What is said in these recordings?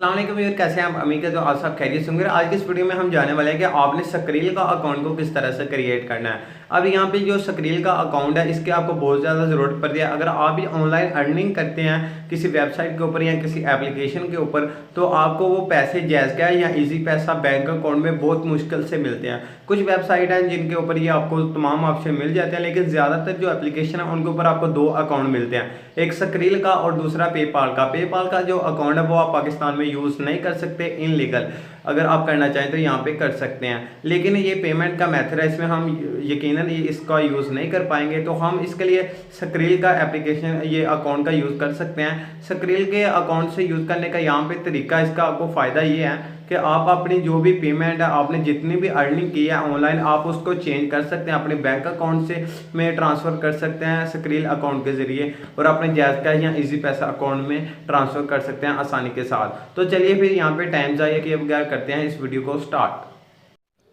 अस्सलाम वालेकुम व्यूअर, कैसे हैं आप? उम्मीद है तो आप सब खैरियत से होंगे। आज की इस वीडियो में हम जाने वाले हैं कि आपने सक्रिल का अकाउंट को किस तरह से क्रिएट करना है। अब यहाँ पे जो सक्रिल का अकाउंट है इसकी आपको बहुत ज़्यादा ज़रूरत पड़ती है। अगर आप भी ऑनलाइन अर्निंग करते हैं किसी वेबसाइट के ऊपर या किसी एप्लीकेशन के ऊपर, तो आपको वो पैसे जैज़ कैश या इजी पैसा बैंक अकाउंट में बहुत मुश्किल से मिलते हैं। कुछ वेबसाइट हैं जिनके ऊपर ये आपको तमाम ऑप्शन मिल जाते हैं, लेकिन ज़्यादातर जो एप्लीकेशन है उनके ऊपर आपको दो अकाउंट मिलते हैं, एक सक्रिल का और दूसरा पेपाल का। पेपाल का जो अकाउंट है वो आप पाकिस्तान में यूज़ नहीं कर सकते इनलीगल। अगर आप करना चाहें तो यहाँ पे कर सकते हैं, लेकिन ये पेमेंट का मेथड है, इसमें हम यकीनन इसका यूज़ नहीं कर पाएंगे। तो हम इसके लिए सक्रिल का एप्लीकेशन ये अकाउंट का यूज़ कर सकते हैं। सक्रिल के अकाउंट से यूज़ करने का यहाँ पे तरीका, इसका आपको फ़ायदा ये है कि आप अपनी जो भी पेमेंट है, आपने जितनी भी अर्निंग की है ऑनलाइन, आप उसको चेंज कर सकते हैं, अपने बैंक अकाउंट से में ट्रांसफ़र कर सकते हैं सक्रिल अकाउंट के ज़रिए, और अपने जैज़ कैश या इजी पैसा अकाउंट में ट्रांसफ़र कर सकते हैं आसानी के साथ। तो चलिए फिर यहाँ पे टाइम ज़ाया किए बगैर करते हैं इस वीडियो को स्टार्ट।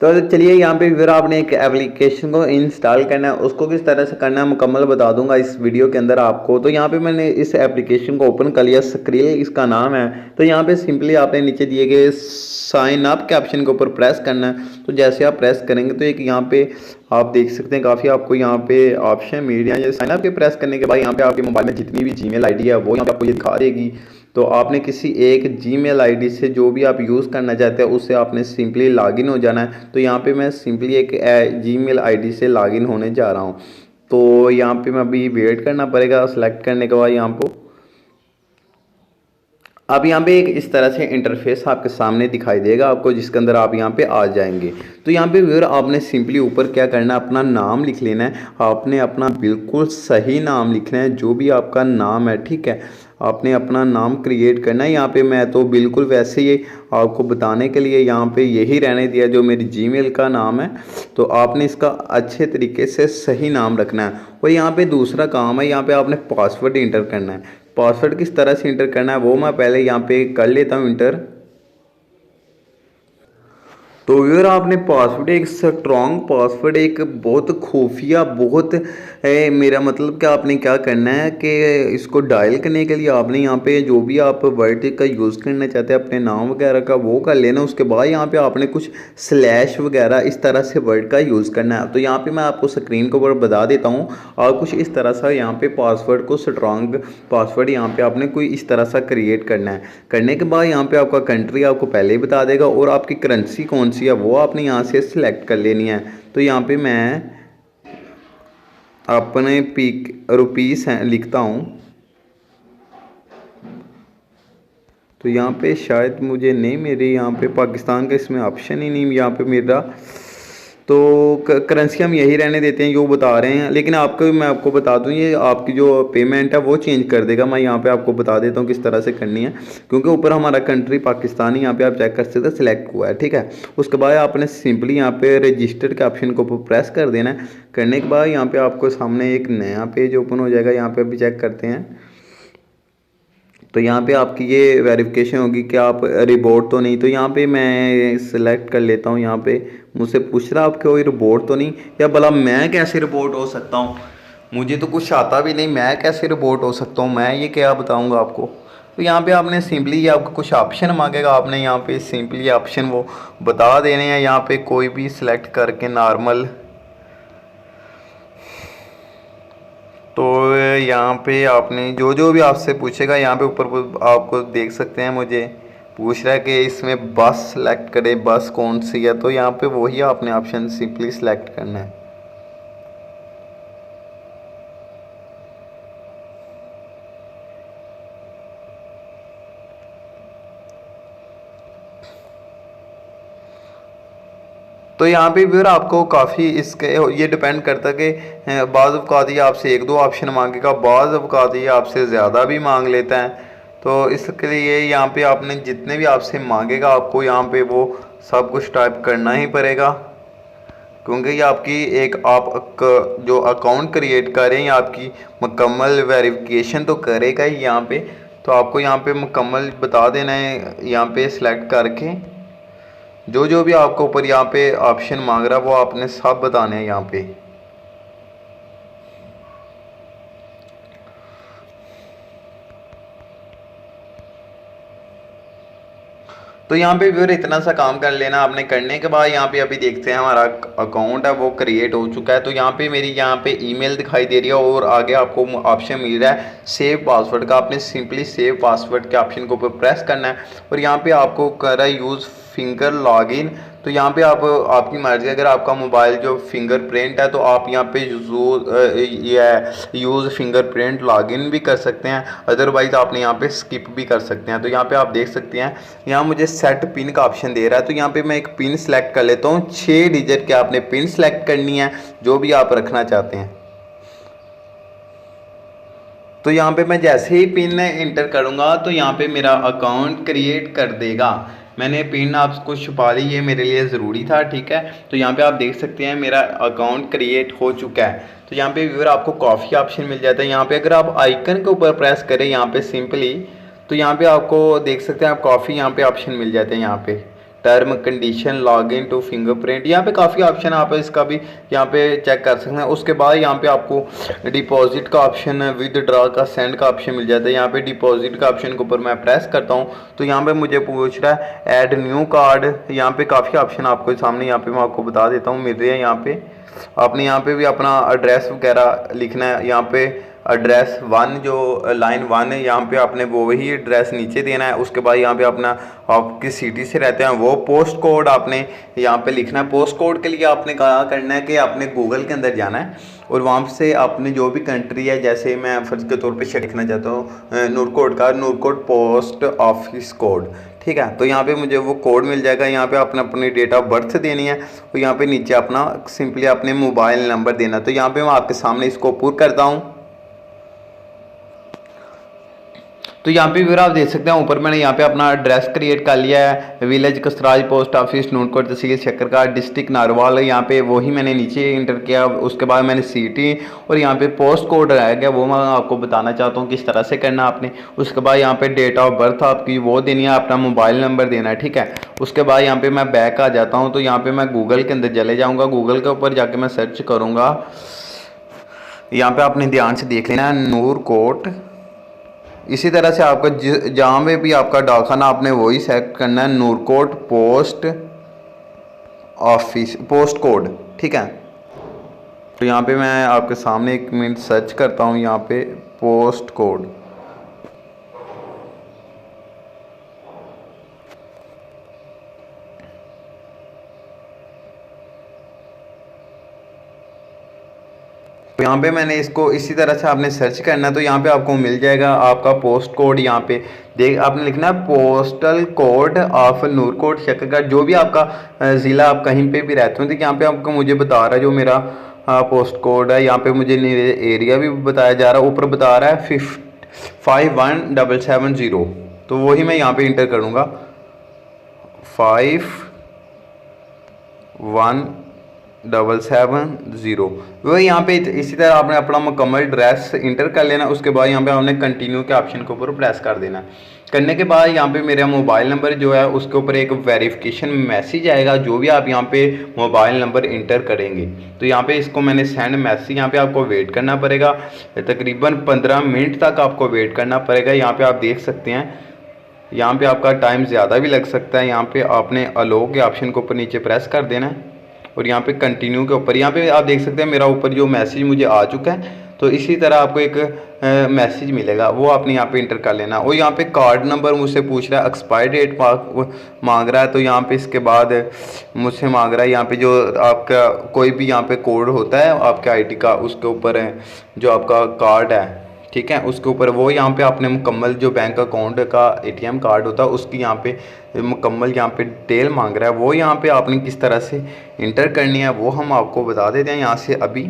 तो चलिए यहाँ पे फिर आपने एक एप्लीकेशन को इंस्टॉल करना है, उसको किस तरह से करना है मुकम्मल बता दूंगा इस वीडियो के अंदर आपको। तो यहाँ पे मैंने इस एप्लीकेशन को ओपन कर लिया, सक्रिल इसका नाम है। तो यहाँ पे सिंपली आपने नीचे दिए गए साइन अप के ऑप्शन के ऊपर प्रेस करना है। तो जैसे आप प्रेस करेंगे तो एक यहाँ पे आप देख सकते हैं काफ़ी आपको यहाँ पे ऑप्शन मीडिया या साइन अप के प्रेस करने के बाद यहाँ पे आपके मोबाइल में जितनी भी जीमेल आईडी है वो यहाँ पे आपको ये दिखा देगी। तो आपने किसी एक जीमेल आईडी से जो भी आप यूज़ करना चाहते हैं उससे आपने सिंपली लॉगिन हो जाना है। तो यहाँ पे मैं सिंपली एक जीमेल आईडी से लॉगिन होने जा रहा हूँ। तो यहाँ पे मैं अभी वेट करना पड़ेगा सेलेक्ट करने के बाद यहाँ पर। अब यहाँ पे एक इस तरह से इंटरफेस आपके सामने दिखाई देगा आपको, जिसके अंदर आप यहाँ पे आ जाएंगे। तो यहाँ पे व्यूअर आपने सिंपली ऊपर क्या करना है, अपना नाम लिख लेना है। आपने अपना बिल्कुल सही नाम लिखना है, जो भी आपका नाम है, ठीक है। आपने अपना नाम क्रिएट करना है। यहाँ पे मैं तो बिल्कुल वैसे ही आपको बताने के लिए यहाँ पे यही रहने दिया जो मेरी जीमेल का नाम है। तो आपने इसका अच्छे तरीके से सही नाम रखना है। और यहाँ पे दूसरा काम है, यहाँ पे आपने पासवर्ड इंटर करना है। पासवर्ड किस तरह से इंटर करना है वो मैं पहले यहाँ पे कर लेता हूँ इंटर। तो अगर आपने पासवर्ड एक स्ट्रॉन्ग पासवर्ड, एक बहुत खुफिया, बहुत मेरा मतलब कि आपने क्या करना है कि इसको डायल करने के लिए आपने यहाँ पे जो भी आप वर्ड का यूज़ करना चाहते हैं अपने नाम वगैरह का वो कर लेना। उसके बाद यहाँ पे आपने कुछ स्लैश वगैरह इस तरह से वर्ड का यूज़ करना है। तो यहाँ पे मैं आपको स्क्रीन के ऊपर बता देता हूँ, और कुछ इस तरह सा यहाँ पे पासवर्ड को स्ट्रॉन्ग पासवर्ड यहाँ पे आपने कोई इस तरह सा क्रिएट करना है। करने के बाद यहाँ पे आपका कंट्री आपको पहले ही बता देगा, और आपकी करेंसी कौन सी है वो आपने यहाँ से सिलेक्ट कर लेनी है। तो यहाँ पे मैं अपने पीक रुपीस हैं लिखता हूँ। तो यहाँ पे शायद मुझे नहीं, मेरे यहाँ पे पाकिस्तान का इसमें ऑप्शन ही नहीं यहाँ पे मेरा। तो करेंसी हम यही रहने देते हैं जो बता रहे हैं, लेकिन आपको मैं आपको बता दूं ये आपकी जो पेमेंट है वो चेंज कर देगा। मैं यहाँ पे आपको बता देता हूँ किस तरह से करनी है, क्योंकि ऊपर हमारा कंट्री पाकिस्तानी यहाँ पे आप चेक कर सकते हैं सिलेक्ट हुआ है, ठीक है। उसके बाद आपने सिंपली यहाँ पे रजिस्टर्ड के ऑप्शन को प्रेस कर देना है। करने के बाद यहाँ पे आपको सामने एक नया पेज ओपन हो जाएगा। यहाँ पे अभी चेक करते हैं। तो यहाँ पे आपकी ये वेरिफिकेशन होगी कि आप रिपोर्ट तो नहीं। तो यहाँ पे मैं सिलेक्ट कर लेता हूँ। यहाँ पे मुझसे पूछ रहा आपके कोई रिपोर्ट तो नहीं, या भला मैं कैसे रिपोर्ट हो सकता हूँ, मुझे तो कुछ आता भी नहीं, मैं कैसे रिपोर्ट हो सकता हूँ, मैं ये क्या बताऊँगा आपको। तो यहाँ पे आपने सिंपली ये आपको कुछ ऑप्शन मांगेगा, आपने यहाँ पे सिंपली ऑप्शन वो बता देने हैं। यहाँ पे कोई भी सिलेक्ट करके नॉर्मल। तो यहाँ पे आपने जो जो भी आपसे पूछेगा यहाँ पे ऊपर आपको देख सकते हैं, मुझे पूछ रहा है कि इसमें बस सेलेक्ट करें, बस कौन सी है। तो यहाँ पे वही आपने ऑप्शन सिंपली सेलेक्ट करना है। तो यहाँ पे फिर आपको काफ़ी इसके ये डिपेंड करता है कि बाज़ अवकात ये आपसे एक दो ऑप्शन मांगेगा, बाज़ अवकात ये आपसे ज़्यादा भी मांग लेता है। तो इसके लिए यहाँ पे आपने जितने भी आपसे मांगेगा आपको यहाँ पे वो सब कुछ टाइप करना ही पड़ेगा, क्योंकि ये आपकी एक जो अकाउंट क्रिएट करें ये आपकी मुकम्मल वेरिफिकेशन तो करेगा ही यहाँ पे। तो आपको यहाँ पे मुकम्मल बता देना है यहाँ पे सिलेक्ट करके, जो जो भी आपको ऊपर यहाँ पे ऑप्शन मांग रहा है वो आपने सब बताने हैं यहाँ पे। तो यहाँ पे व्यूअर इतना सा काम कर लेना आपने। करने के बाद यहाँ पे अभी देखते हैं हमारा अकाउंट है वो क्रिएट हो चुका है। तो यहाँ पे मेरी यहाँ पे ईमेल दिखाई दे रही है और आगे आपको ऑप्शन मिल रहा है सेव पासवर्ड का। आपने सिंपली सेव पासवर्ड के ऑप्शन के ऊपर प्रेस करना है और यहाँ पे आपको कर रहा है यूज़ फिंगर लॉगिन। तो यहाँ पे आप आपकी मर्जी, अगर आपका मोबाइल जो फिंगरप्रिंट है तो आप यहाँ पे यूज़ फिंगरप्रिंट लॉगिन भी कर सकते हैं, अदरवाइज़ आपने यहाँ पे स्किप भी कर सकते हैं। तो यहाँ पे आप देख सकते हैं यहाँ मुझे सेट पिन का ऑप्शन दे रहा है। तो यहाँ पे मैं एक पिन सेलेक्ट कर लेता हूँ। 6 डिजिट के आपने पिन सेलेक्ट करनी है जो भी आप रखना चाहते हैं। तो यहाँ पे मैं जैसे ही पिन इंटर करूँगा तो यहाँ पे मेरा अकाउंट क्रिएट कर देगा। मैंने पिन आपको छुपा ली, ये मेरे लिए ज़रूरी था, ठीक है। तो यहाँ पे आप देख सकते हैं मेरा अकाउंट क्रिएट हो चुका है। तो यहाँ पे व्यूअर आपको कॉफ़ी ऑप्शन मिल जाता है। यहाँ पे अगर आप आइकन के ऊपर प्रेस करें यहाँ पे सिंपली, तो यहाँ पे आपको देख सकते हैं आप कॉफ़ी यहाँ पे ऑप्शन मिल जाते हैं। यहाँ पे term condition login to fingerprint, यहाँ पे काफ़ी ऑप्शन है, आप इसका भी यहाँ पे चेक कर सकते हैं। उसके बाद यहाँ पे आपको डिपॉजिट का ऑप्शन, विदड्रॉ का, सेंड का ऑप्शन मिल जाता है। यहाँ पे डिपॉजिट का ऑप्शन के ऊपर मैं प्रेस करता हूँ तो यहाँ पे मुझे पूछ रहा है ऐड न्यू कार्ड। यहाँ पे काफ़ी ऑप्शन आपको सामने यहाँ पे मैं आपको बता देता हूँ मिल रही है। यहाँ पे आपने यहाँ पे भी अपना एड्रेस वगैरह लिखना है। यहाँ पे एड्रेस 1 जो लाइन 1 है यहाँ पे आपने वो वही एड्रेस नीचे देना है। उसके बाद यहाँ पे अपना आप किस सिटी से रहते हैं वो पोस्ट कोड आपने यहाँ पे लिखना है। पोस्ट कोड के लिए आपने कहा करना है कि आपने गूगल के अंदर जाना है और वहाँ से आपने जो भी कंट्री है, जैसे मैं फ़र्ज़ के तौर पे लिखना चाहता हूँ नूरकोट का, नूरकोट पोस्ट ऑफिस कोड, ठीक है। तो यहाँ पे मुझे वो कोड मिल जाएगा। यहाँ पे आपने अपनी डेट ऑफ बर्थ देनी है और यहाँ पे नीचे अपना सिंपली अपने मोबाइल नंबर देना। तो यहाँ पे मैं आपके सामने इसको पुट करता हूँ। तो यहाँ पे भी आप देख सकते हैं ऊपर मैंने यहाँ पे अपना एड्रेस क्रिएट कर लिया है। विलेज कसराज, पोस्ट ऑफिस नूरकोट, तहसील शकरका, डिस्ट्रिक्ट नारवाल, यहाँ पे वही मैंने नीचे इंटर किया। उसके बाद मैंने सिटी और यहाँ पे पोस्ट कोड रह गया, वो मैं आपको बताना चाहता हूँ किस तरह से करना आपने। उसके बाद यहाँ पे डेट ऑफ बर्थ आपकी वो देनी है, अपना मोबाइल नंबर देना है, ठीक है। उसके बाद यहाँ पे मैं बैक आ जाता हूँ। तो यहाँ पे मैं गूगल के अंदर चले जाऊँगा। गूगल के ऊपर जाके मैं सर्च करूँगा। यहाँ पे आपने ध्यान से देख लेना है नूरकोट। इसी तरह से आपका जहाँ में भी आपका डाकखाना आपने वही सेलेक्ट करना है, नूरकोट पोस्ट ऑफिस पोस्ट कोड, ठीक है। तो यहाँ पे मैं आपके सामने 1 मिनट सर्च करता हूँ यहाँ पे पोस्ट कोड। तो यहाँ पे मैंने इसको इसी तरह से आपने सर्च करना है। तो यहाँ पे आपको मिल जाएगा आपका पोस्ट कोड। यहाँ पे देख आपने लिखना है पोस्टल कोड ऑफ नूरकोट शकरगढ़, जो भी आपका ज़िला आप कहीं पे भी रहते हो। तो यहाँ पे आपको मुझे बता रहा है जो मेरा पोस्ट कोड है। यहाँ पे मुझे एरिया भी बताया जा रहा है, ऊपर बता रहा है 51770। तो वही मैं यहाँ पे इंटर करूँगा 51770। वही यहाँ पे इसी तरह आपने अपना मुकम्मल एड्रेस इंटर कर लेना। उसके बाद यहाँ पे आपने कंटिन्यू के ऑप्शन के ऊपर प्रेस कर देना। करने के बाद यहाँ पे मेरा मोबाइल नंबर जो है उसके ऊपर एक वेरिफिकेशन मैसेज आएगा जो भी आप यहाँ पे मोबाइल नंबर इंटर करेंगे। तो यहाँ पे इसको मैंने सेंड मैसेज, यहाँ पे आपको वेट करना पड़ेगा, तकरीबन 15 मिनट तक आपको वेट करना पड़ेगा। यहाँ पे आप देख सकते हैं यहाँ पे आपका टाइम ज़्यादा भी लग सकता है। यहाँ पे आपने अलो के ऑप्शन के ऊपर नीचे प्रेस कर देना है और यहाँ पे कंटिन्यू के ऊपर यहाँ पे आप देख सकते हैं मेरा ऊपर जो मैसेज मुझे आ चुका है। तो इसी तरह आपको एक मैसेज मिलेगा, वो आपने यहाँ पे इंटर कर लेना। और यहाँ पे कार्ड नंबर मुझसे पूछ रहा है, एक्सपायर डेट मांग रहा है। तो यहाँ पे इसके बाद मुझसे मांग रहा है यहाँ पे जो आपका कोई भी यहाँ पे कोड होता है आपके आईडी का, उसके ऊपर जो आपका कार्ड है, ठीक है, उसके ऊपर वो यहाँ पे आपने मुकम्मल जो बैंक अकाउंट का एटीएम कार्ड होता है उसकी यहाँ पे मुकम्मल यहाँ पे डिटेल मांग रहा है। वो यहाँ पे आपने किस तरह से इंटर करनी है वो हम आपको बता देते हैं यहाँ से अभी।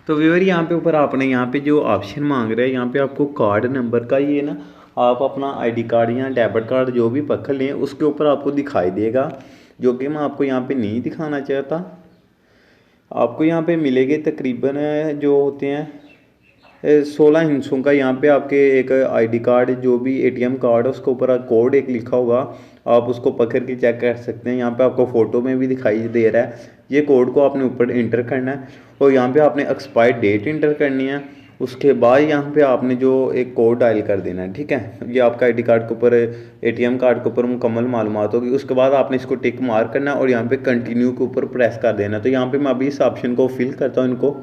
तो व्यूअर यहाँ पे ऊपर आपने यहाँ पे जो ऑप्शन मांग रहे हैं यहाँ पे आपको कार्ड नंबर का, ये ना आप अपना आईडी कार्ड या डेबिट कार्ड जो भी पकड़ लें उसके ऊपर आपको दिखाई देगा, जो कि मैं आपको यहाँ पे नहीं दिखाना चाहता। आपको यहाँ पे मिलेंगे तकरीबन जो होते हैं 16 हिस्सों का। यहाँ पे आपके एक आईडी कार्ड जो भी एटीएम कार्ड है उसके ऊपर कोड एक लिखा होगा, आप उसको पकड़ के चेक कर सकते हैं। यहाँ पे आपको फ़ोटो में भी दिखाई दे रहा है। ये कोड को आपने ऊपर इंटर करना है और यहाँ पे आपने एक्सपायर डेट इंटर करनी है उसके बाद यहाँ पे आपने जो एक कोड डायल कर देना है, ठीक है। ये आपका आईडी कार्ड के ऊपर, एटीएम कार्ड के ऊपर मुकम्मल मालूमात होगी। उसके बाद आपने इसको टिक मार करना है और यहाँ पे कंटिन्यू के ऊपर प्रेस कर देना। तो यहाँ पे मैं अभी इस ऑप्शन को फिल करता हूँ इनको।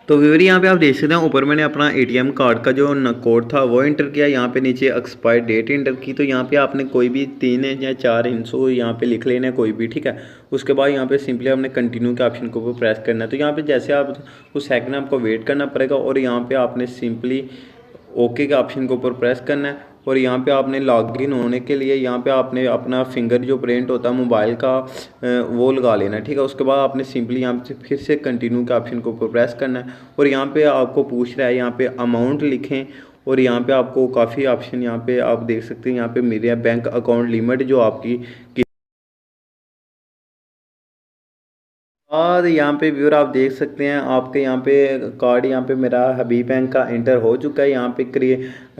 तो व्यूअर यहाँ पे आप देख सकते हैं ऊपर मैंने अपना एटीएम कार्ड का जो कोड था वो इंटर किया, यहाँ पे नीचे एक्सपायर डेट इंटर की। तो यहाँ पे आपने कोई भी 3 या 4 हिंसो यहाँ पे लिख लेना है कोई भी, ठीक है। उसके बाद यहाँ पे सिंपली आपने कंटिन्यू के ऑप्शन को प्रेस करना है। तो यहाँ पे जैसे आप कुछ सेकंड आपको वेट करना पड़ेगा और यहाँ पे आपने सिंपली ओके के ऑप्शन के ऊपर प्रेस करना है। और यहाँ पे आपने लॉगिन होने के लिए यहाँ पे आपने अपना फिंगर जो प्रिंट होता है मोबाइल का वो लगा लेना है, ठीक है। उसके बाद आपने सिंपली यहाँ से फिर से कंटिन्यू के ऑप्शन के ऊपर प्रेस करना है। और यहाँ पे आपको पूछ रहा है यहाँ पे अमाउंट लिखें। और यहाँ पे आपको काफ़ी ऑप्शन यहाँ पे आप देख सकते हैं। यहाँ पे मेरे बैंक अकाउंट लिमिट जो आपकी और यहाँ पे व्यूअर आप देख सकते हैं आपके यहाँ पे कार्ड यहाँ पे मेरा हबीब बैंक का इंटर हो चुका है। यहाँ पे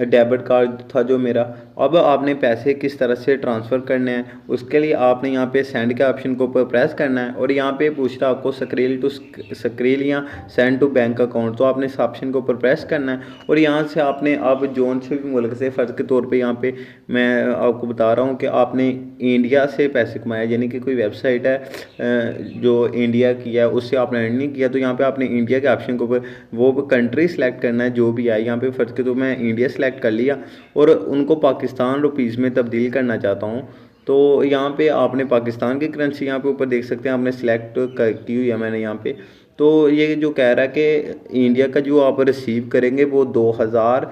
डेबिट कार्ड था जो मेरा। अब आपने पैसे किस तरह से ट्रांसफ़र करने हैं उसके लिए आपने यहाँ पे सेंड के ऑप्शन को ऊपर प्रेस करना है। और यहाँ पे पूछ रहा है आपको सक्रील या सेंड टू बैंक अकाउंट। तो आपने इस ऑप्शन के ऊपर प्रेस करना है। और यहाँ से आपने अब जोन से भी मुल्क से फ़र्ज़ के तौर पर यहाँ पे मैं आपको बता रहा हूँ कि आपने इंडिया से पैसे कमाए, यानी कि कोई वेबसाइट है जो इंडिया की है उससे आपने अर्न नहीं किया। तो यहाँ पे आपने इंडिया के ऑप्शन के ऊपर वो कंट्री सेलेक्ट करना है जो भी आए। यहाँ पे फ़र्ज़ के तो मैं इंडिया सेलेक्ट कर लिया और उनको पाकिस्तान रुपीज़ में तब्दील करना चाहता हूँ। तो यहाँ पे आपने पाकिस्तान की करेंसी यहाँ पे ऊपर देख सकते हैं आपने सेलेक्ट की हुई है मैंने यहाँ पे। तो ये जो कह रहा है कि इंडिया का जो आप रिसीव करेंगे वो 2000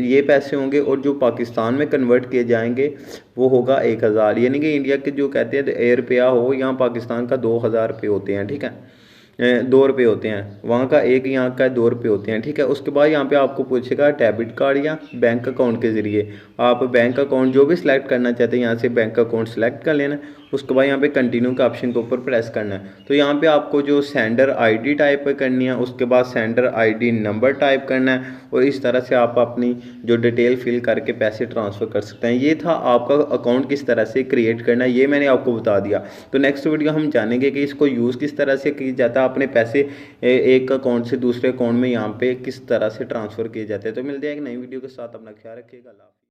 ये पैसे होंगे और जो पाकिस्तान में कन्वर्ट किए जाएंगे वो होगा 1000। यानी कि इंडिया के जो कहते हैं 1 रुपया हो, यहाँ पाकिस्तान का 2000 रुपये होते हैं, ठीक है। 2 रुपये होते हैं वहाँ का, एक यहाँ का 2 रुपये होते हैं, ठीक है। उसके बाद यहाँ पे आपको पूछेगा डेबिट कार्ड या बैंक अकाउंट के ज़रिए। आप बैंक अकाउंट जो भी सिलेक्ट करना चाहते हैं यहाँ से बैंक अकाउंट सेलेक्ट कर लेना। उसके बाद यहाँ पे कंटिन्यू के ऑप्शन के ऊपर प्रेस करना है। तो यहाँ पे आपको जो सेंडर आईडी टाइप करनी है, उसके बाद सेंडर आईडी नंबर टाइप करना है। और इस तरह से आप अपनी जो डिटेल फिल करके पैसे ट्रांसफ़र कर सकते हैं। ये था आपका अकाउंट किस तरह से क्रिएट करना है, ये मैंने आपको बता दिया। तो नेक्स्ट वीडियो हम जानेंगे कि इसको यूज़ किस तरह से किया जाता है, अपने पैसे एक अकाउंट से दूसरे अकाउंट में यहाँ पे किस तरह से ट्रांसफ़र किए जाते हैं। तो मिलते हैं एक नई वीडियो के साथ, अपना ख्याल रखिएगा।